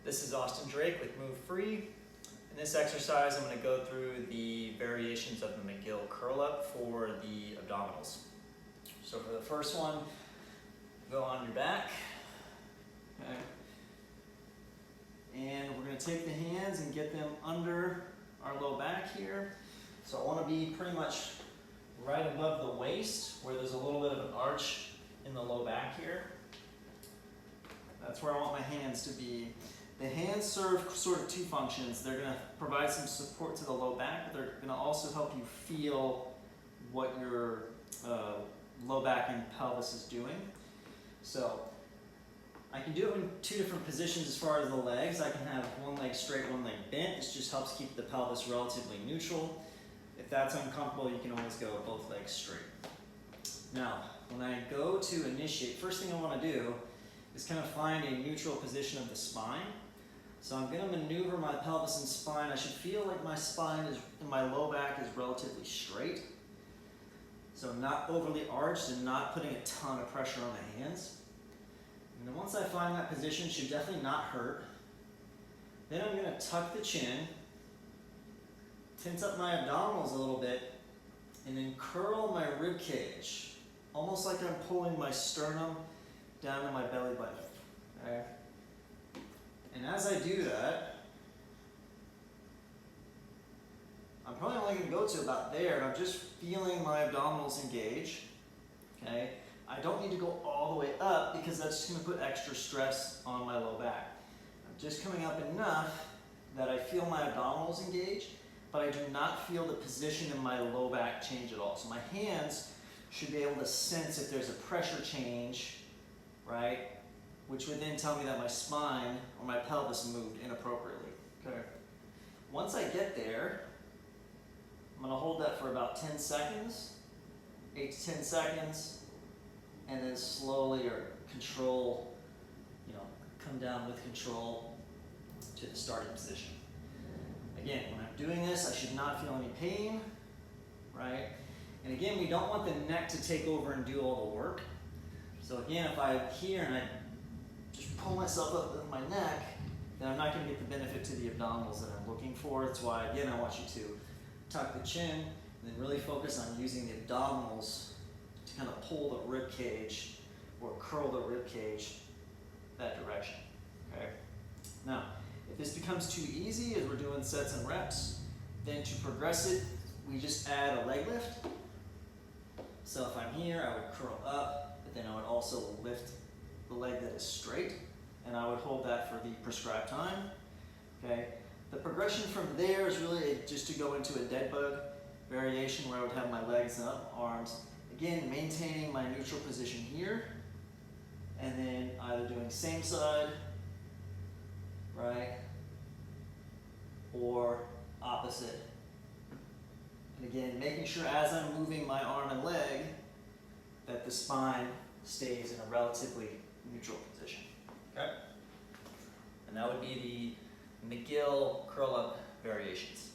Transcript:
This is Austin Drake with Move Free. In this exercise, I'm going to go through the variations of the McGill curl up for the abdominals. So for the first one, go on your back. Okay. And we're going to take the hands and get them under our low back here. So I want to be pretty much right above the waist where there's a little bit of an arch in the low back here. That's where I want my hands to be. The hands serve sort of two functions. They're going to provide some support to the low back, but they're going to also help you feel what your low back and pelvis is doing. So I can do it in two different positions as far as the legs. I can have one leg straight, one leg bent. This just helps keep the pelvis relatively neutral. If that's uncomfortable, you can always go both legs straight. Now, when I go to initiate, first thing I want to do is kind of find a neutral position of the spine. So I'm going to maneuver my pelvis and spine. I should feel like my spine is, and my low back is relatively straight. So not overly arched and not putting a ton of pressure on the hands. And then once I find that position, it should definitely not hurt. Then I'm going to tuck the chin, tense up my abdominals a little bit, and then curl my rib cage, almost like I'm pulling my sternum down to my belly button. Okay? And as I do that, I'm probably only going to go to about there, and I'm just feeling my abdominals engage. Okay? I don't need to go all the way up because that's just going to put extra stress on my low back. I'm just coming up enough that I feel my abdominals engage, but I do not feel the position in my low back change at all. So my hands should be able to sense if there's a pressure change, right? Which would then tell me that my spine or my pelvis moved inappropriately. Okay. Once I get there, I'm going to hold that for about 10 seconds, 8 to 10 seconds, and then slowly or control, come down with control to the starting position. Again, when I'm doing this, I should not feel any pain, right? And again, we don't want the neck to take over and do all the work. So again, if I'm here and I just pull myself up with my neck, then I'm not going to get the benefit to the abdominals that I'm looking for. That's why, again, I want you to tuck the chin and then really focus on using the abdominals to kind of pull the rib cage or curl the rib cage that direction. Okay. Now, if this becomes too easy as we're doing sets and reps, then to progress it, we just add a leg lift. So if I'm here, I would curl up, but then I would also lift the leg that is straight, and I would hold that for the prescribed time. Okay. The progression from there is really just to go into a dead bug variation where I would have my legs up, arms. Again, maintaining my neutral position here, and then either doing same side, right, or opposite. And again, making sure as I'm moving my arm and leg that the spine stays in a relatively neutral position. Okay? And that would be the McGill curl up variations.